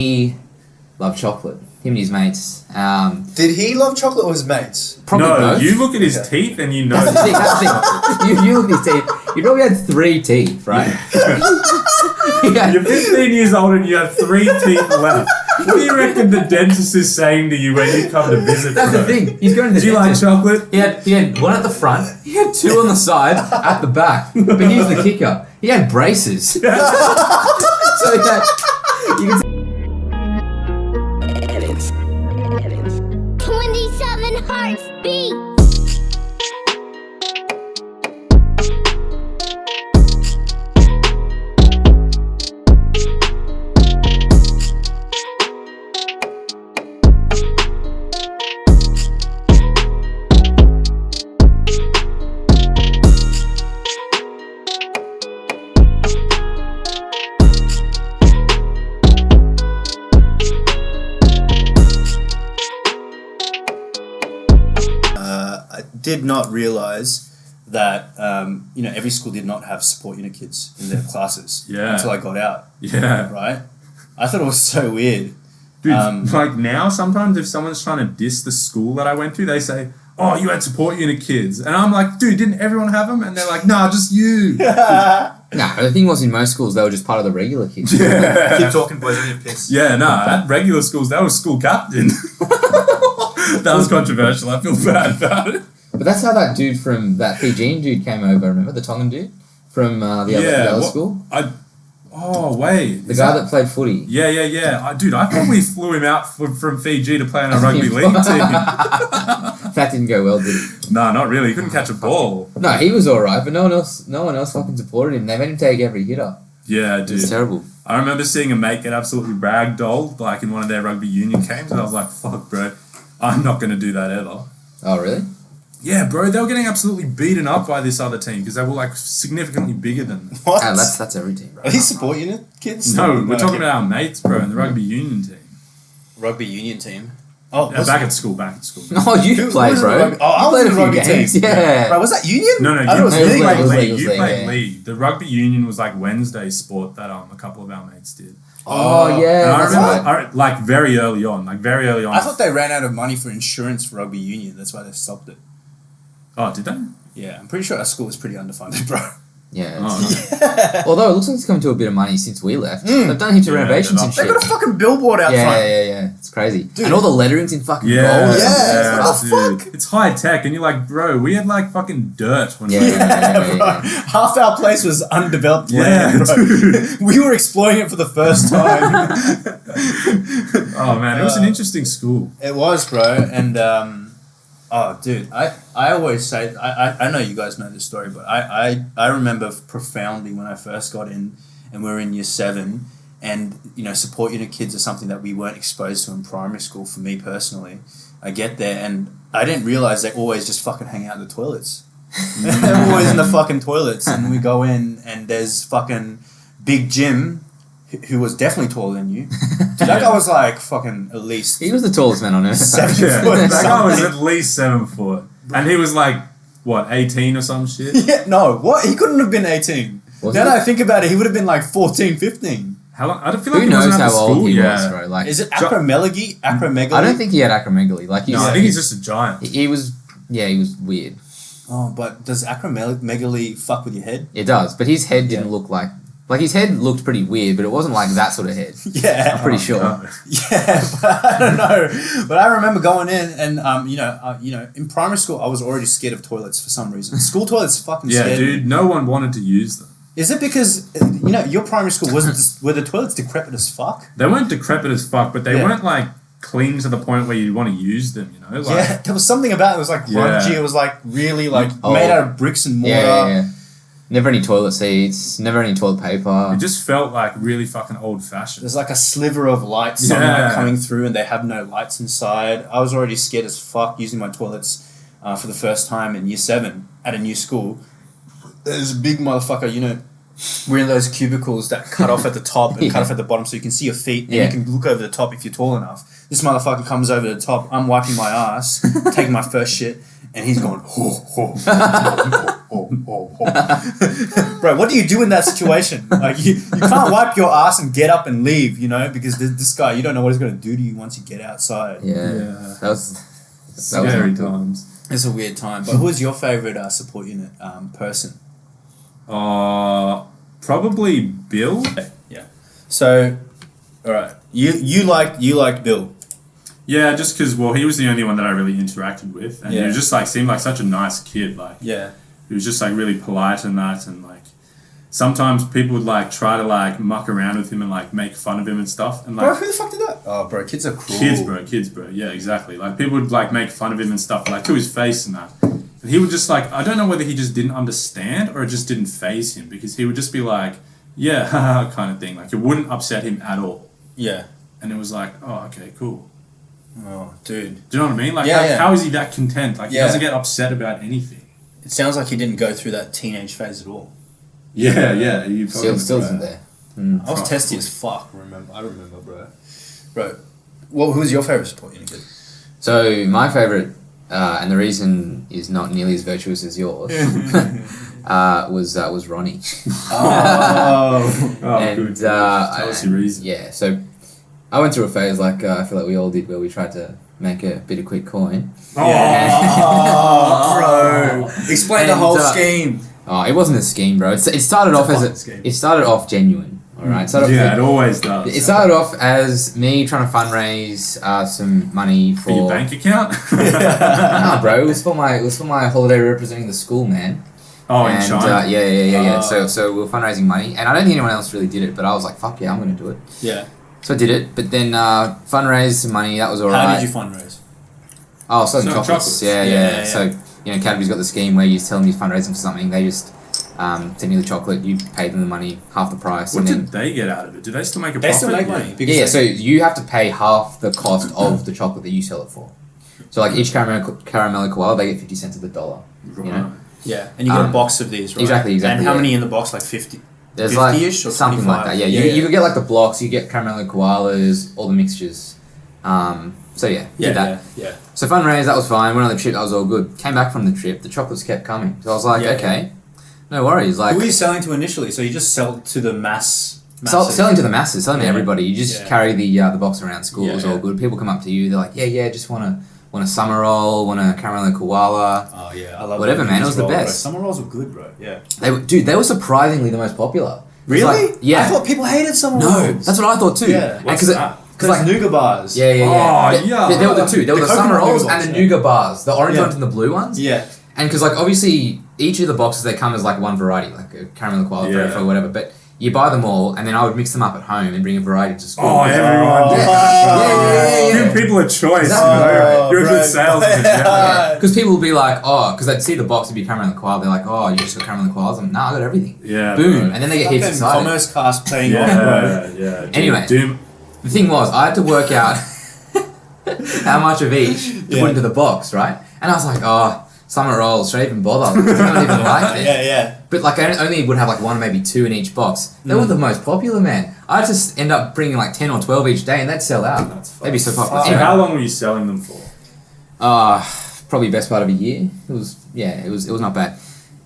He loved chocolate. Him and his mates. Did he love chocolate or his mates? Probably No, both. you look at his teeth and you know. See, that's the thing. You look at his teeth. You probably had 3 teeth, right? Yeah. You're 15 years old and you have 3 teeth left. What do you reckon the dentist is saying to you when you come to visit? That's the thing. He's going to the Do you like dentist. chocolate? He had 1 at the front. He had 2 on the side, at the back. But here's the kicker. He had braces. So he had, you can 27 hearts beat. Did not realize that every school did not have support unit kids in their classes until I got out. Yeah. Right? I thought it was so weird. Dude, like now, sometimes if someone's trying to diss the school that I went to, they say, oh, you had support unit kids. And I'm like, dude, didn't everyone have them? And they're like, nah, just you. Nah, the thing was in most schools, they were just part of the regular kids. Yeah. Keep talking, boys, on your piss. Yeah, nah, at regular schools, that was school captain. That was controversial. I feel bad about it. But that's how that dude from that Fijian dude came over, remember? The Tongan dude from the other school? Oh, wait. The guy that played footy. Yeah. I probably flew him out from Fiji to play on a rugby league team. That didn't go well, did it? No, not really. He couldn't catch a ball. No, he was alright, but no one else fucking supported him. They made him take every hitter. Yeah, It dude. was terrible. I remember seeing a mate get absolutely ragdolled, like in one of their rugby union games, and I was like, fuck, bro, I'm not going to do that ever. Oh, really? Yeah, bro, they were getting absolutely beaten up by this other team because they were like significantly bigger than them. What? Ah, that's every team, bro. Are these support unit kids? No, we're talking about our mates, bro, in the rugby union team. Rugby union team. Oh, Yeah, back at school. Oh, you Who played, was in the bro. rugby- Oh, I You was played in a the few rugby games. team. Yeah. Bro, was that union? No, I thought it was you league. played league. league, You played yeah. league. The rugby union was like Wednesday sport that a couple of our mates did. Oh, And yeah. I That's remember, right. like very early on. I thought they ran out of money for insurance for rugby union. That's why they stopped it. Oh, did they? Yeah, I'm pretty sure our school was pretty underfunded, bro. Yeah. Oh, Although it looks like it's come to a bit of money since we left. They've done heaps of Yeah, renovations they've and They shit. got a fucking billboard out front. Yeah. It's crazy. Dude. And all the lettering's in fucking Yeah, gold. Yeah, what the dude. fuck? It's high tech, and you're like, bro, we had like fucking dirt when we were Yeah. Half our place was undeveloped Yeah, land, bro. dude. We were exploring it for the first time. Oh man, it was an interesting school. It was, bro. And oh, dude, I always say I know you guys know this story, but I remember profoundly when I first got in, and we were in year 7, and support unit kids are something that we weren't exposed to in primary school. For me personally, I get there and I didn't realize they always just fucking hang out in the toilets. They're always in the fucking toilets, and we go in and there's fucking Big Jim, who was definitely taller than you. Dude, that guy was like fucking at least He was the tallest man on earth. 7 Yeah, foot. that guy was something. at least 7 foot, and he was like, what, 18 or some shit? Yeah, no, what? He couldn't have been 18. Was Now he? that I think about it, he would have been like 14, 15. How long? I don't feel like Who he wasn't knows at how the old school he yet. was, bro? Like, Is it acromegaly? Acromegaly? I don't think he had acromegaly. Like, No, I think he's just a giant. he was weird. Oh, but does acromegaly fuck with your head? It does, but his head didn't Yeah. look like his head looked pretty weird, but it wasn't like that sort of head. Yeah. I'm pretty sure. No. Yeah, but I don't know. But I remember going in and, in primary school, I was already scared of toilets for some reason. School toilets fucking Yeah, scared me. dude, no one wanted to use them. Is it because, your primary school, were the toilets decrepit as fuck? They weren't decrepit as fuck, but they Yeah. weren't like clean to the point where you want to use them, Like, Yeah, there was something about it. It was like grungy. Yeah. It was like really like Oh. made out of bricks and mortar. Yeah. Never any toilet seats. Never any toilet paper. It just felt like really fucking old fashioned. There's like a sliver of light sunlight Yeah. coming through and they have no lights inside. I was already scared as fuck using my toilets for the first time in year 7 at a new school. There's a big motherfucker, we're in those cubicles that cut off at the top and cut off at the bottom so you can see your feet and Yeah. you can look over the top if you're tall enough. This motherfucker comes over the top, I'm wiping my ass, taking my first shit, and he's going, bro, what do you do in that situation? Like, you can't wipe your ass and get up and leave, you know, because this guy, you don't know what he's going to do to you once you get outside. Yeah. That was Scary times. It's a weird time. But who was your favourite support unit person? Probably Bill. Yeah. So, all right, you liked Bill. Yeah, just because, well, he was the only one that I really interacted with, and he was just like seemed like such a nice kid. Like, yeah, he was just like really polite and that, and like sometimes people would like try to like muck around with him and like make fun of him and stuff. And like, bro, who the fuck did that? Oh, bro, kids are cruel. Kids, bro. Yeah, exactly. Like people would like make fun of him and stuff, like to his face and that. And he would just like, I don't know whether he just didn't understand or it just didn't faze him, because he would just be like, yeah, haha, kind of thing. Like it wouldn't upset him at all. Yeah. And it was like, oh, okay, cool. Oh, dude. Do you know what I mean? Like, how is he that content? Like, he doesn't get upset about anything. It sounds like he didn't go through that teenage phase at all. Yeah. He still isn't there. I was testy as fuck. I remember, bro. Well, who was your favourite support unit kid? So my favourite, and the reason is not nearly as virtuous as yours, was Ronnie. Oh, and good. Tell us your reason. Yeah, so I went through a phase like I feel like we all did, where we tried to make a bit of quick coin. Oh, bro! Explain the whole scheme. Oh, it wasn't a scheme, bro. It started off it started off genuine. All right. It always does. It started off as me trying to fundraise some money for your bank account. Nah, bro. It was for my holiday representing the school, man. Oh, in China. Yeah. So we were fundraising money, and I don't think anyone else really did it, but I was like, fuck yeah, I'm gonna do it. Yeah. So I did it, but then fundraised some money. That was alright. How did you fundraise? Oh, selling chocolates. Yeah. So you know, Cadbury's got the scheme where you tell them you're fundraising for something. They just send you the chocolate. You pay them the money, half the price. What and did they get out of it? Do they still make a They profit? still make money. Yeah. So you have to pay half the cost of the chocolate that you sell it for. So like each caramel koala, they get 50 cents of the dollar. Right. You know. Yeah, and you get a box of these, right? Exactly. And how many in the box? Like 50. There's 50-ish like or something 25? like that. Yeah. You could get like the blocks. You get caramel koalas, all the mixtures. So did that. Yeah. So fundraise, that was fine. Went on the trip, that was all good. Came back from the trip, the chocolates kept coming. So I was like, okay, no worries. Like, who were you selling to initially? So you just sell to the masses? Selling to the masses, selling to everybody. You just carry the box around school. It was all good. People come up to you, they're like, just want a summer roll, want a caramel koala. Oh yeah, I love whatever, man. It was the best. Bro. Summer rolls were good, bro. Yeah. They were surprisingly the most popular. Really? Like, yeah. I thought people hated summer rolls. No, that's what I thought too. Yeah. What's that? Because like nougat bars. Yeah. Oh, yeah. There were the two. There were the summer coconut rolls nougat and the bars, nougat bars. The orange ones and the blue ones. Yeah. And because like obviously each of the boxes they come as like one variety, like a caramel koala, or whatever. But you buy them all, and then I would mix them up at home and bring a variety to school. Oh, everyone did that. Yeah. Give people a choice. Exactly. You're a good salesman. Because people will be like, because they'd see the box, it'd be caramel koala. They're like, oh, you just got caramel koalas. I'm like, nah, I got everything. Yeah. Boom. Bro. And then they get heaps excited. Commerce cast paying off. Yeah. Anyway. The thing was, I had to work out how much of each to put into the box, right? And I was like, summer rolls, should I even bother? Because I don't even like it. Yeah. But like I only would have like one, maybe two in each box. They were the most popular, man. I just end up bringing like 10 or 12 each day, and they'd sell out. They'd be so popular. So Anyway, how long were you selling them for? probably best part of a year. It was not bad.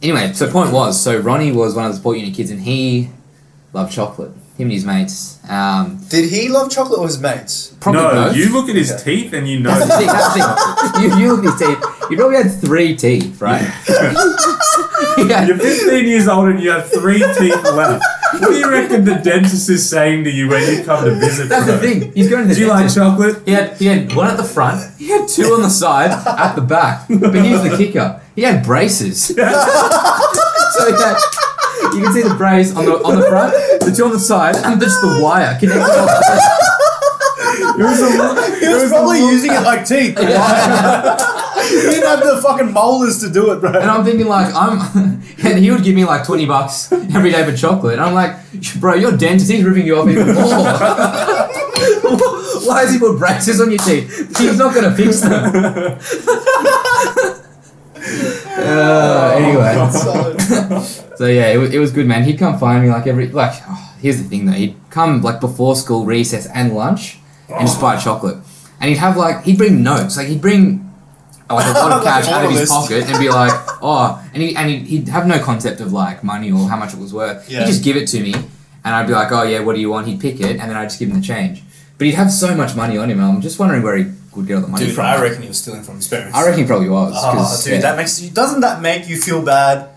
Anyway, so the point was, Ronnie was one of the support unit kids, and he loved chocolate. Him and his mates. Did he love chocolate or his mates? Probably No, both. you look at his teeth and you know. That's the thing. You look at his teeth. You probably had 3 teeth, right? You're 15 years old and you have 3 teeth left. What do you reckon the dentist is saying to you when you come to visit? That's the thing. He's going to the Do you like chocolate? He had one at the front. He had 2 on the side, at the back. But here's the kicker. He had braces. So you can see the brace on the front, the 2 on the side, and just the wire connected off. He was probably using it like teeth. He didn't have the fucking molars to do it, bro. And I'm thinking like, and he would give me like $20 every day for chocolate. And I'm like, bro, your dentist, he's ripping you off even more. Why has he put braces on your teeth? He's not going to fix them. Anyway. So yeah, it was good, man. He'd come find me like here's the thing though. He'd come like before school, recess and lunch and just buy chocolate. And he'd have he'd bring notes. Like he'd bring like a lot of cash out of his Like pocket and be like, oh, and he'd have no concept of like money or how much it was worth. Yeah. He'd just give it to me, and I'd be like, oh yeah, what do you want? He'd pick it, and then I'd just give him the change. But he'd have so much money on him, and I'm just wondering where he would get all the money Dude, from. I reckon he was stealing from his parents. I reckon he probably was. Oh, dude, that makes you. Doesn't that make you feel bad?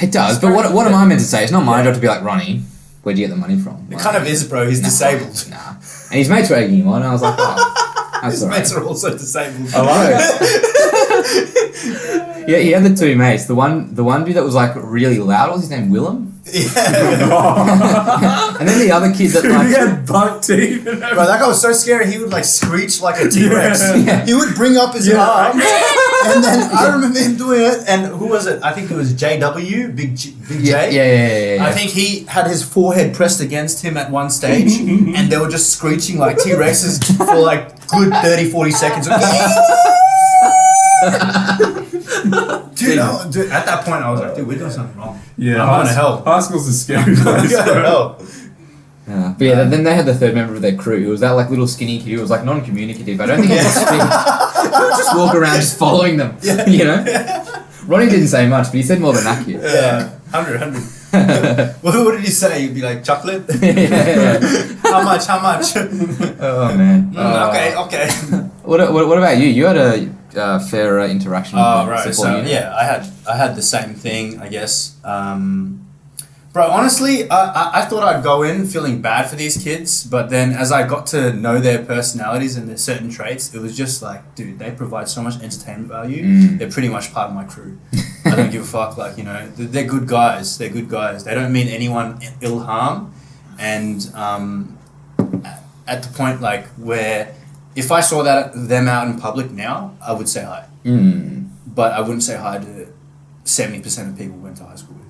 It does, but what am I meant to say? It's not my job to be like, Ronnie, where'd you get the money from? It kind of is, bro. He's disabled. Nah. And his mates were egging him on, and I was like, oh, that's His alright. mates are also disabled. I know. Yeah, he had the two mates. The one dude that was like really loud, what was his name? Willem? Yeah. And then the other kid that He like had buck teeth. Bro, that guy was so scary. He would like screech like a T-Rex. Yeah. He would bring up his arm, and then I remember him doing it. And who was it? I think it was JW, Big J. Yeah. I think he had his forehead pressed against him at one stage, and they were just screeching like T-Rexes for like good 30-40 seconds. Dude, at that point I was like, dude, we're doing something wrong. Yeah, I'm going to hell. High school's a scary I'm place. going to hell. Yeah. But yeah, then they had the third member of their crew who was that like little skinny kid who was like non-communicative. I don't think he could speak. He would just walk around just following them. Yeah. You know? Ronnie didn't say much, but he said more than that kid. Yeah, 100. What did he say? You'd be like, chocolate? Yeah. How much? Oh man. Okay. What about you? You had a fair interaction with Oh, the right. support So unit. yeah, I had the same thing, I guess. Bro, honestly, I thought I'd go in feeling bad for these kids, but then as I got to know their personalities and their certain traits, it was just like, dude, they provide so much entertainment value. They're pretty much part of my crew. I don't give a fuck. Like, you know, they're good guys. They're good guys. They don't mean anyone ill harm. And at the point like where if I saw them out in public now, I would say hi. But I wouldn't say hi to 70% of people we went to high school with.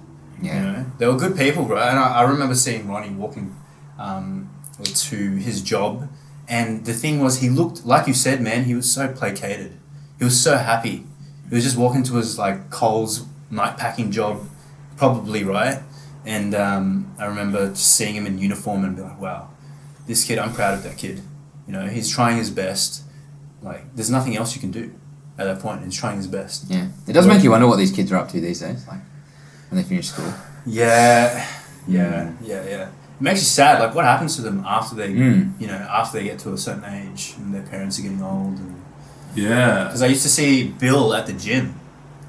Yeah. You know, they were good people, bro. And I remember seeing Ronnie walking to his job, and the thing was, he looked like you said, man. He was so placated. He was so happy. He was just walking to his like Coles night packing job, probably right. And I remember just seeing him in uniform and be like, wow, this kid. I'm proud of that kid. You know, he's trying his best. Like, there's nothing else you can do at that point. He's trying his best. Yeah. It does make you wonder what these kids are up to these days, like when they finish school. Yeah. It makes you sad. Like, what happens to them after they, you know, after they get to a certain age and their parents are getting old? Yeah. Because I used to see Bill at the gym.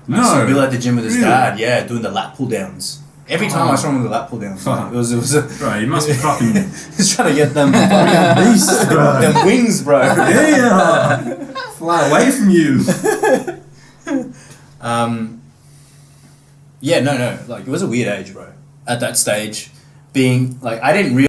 No. I saw Bill at the gym with his Really? dad. Yeah, doing the lat pull downs. Every time I saw him with the lat pull downs, it was a. Bro, you must be fucking He's trying to get them fucking beast, bro. them wings, bro. Yeah. Fly away from you. Yeah, no. Like, it was a weird age, bro. At that stage, being like, I didn't realize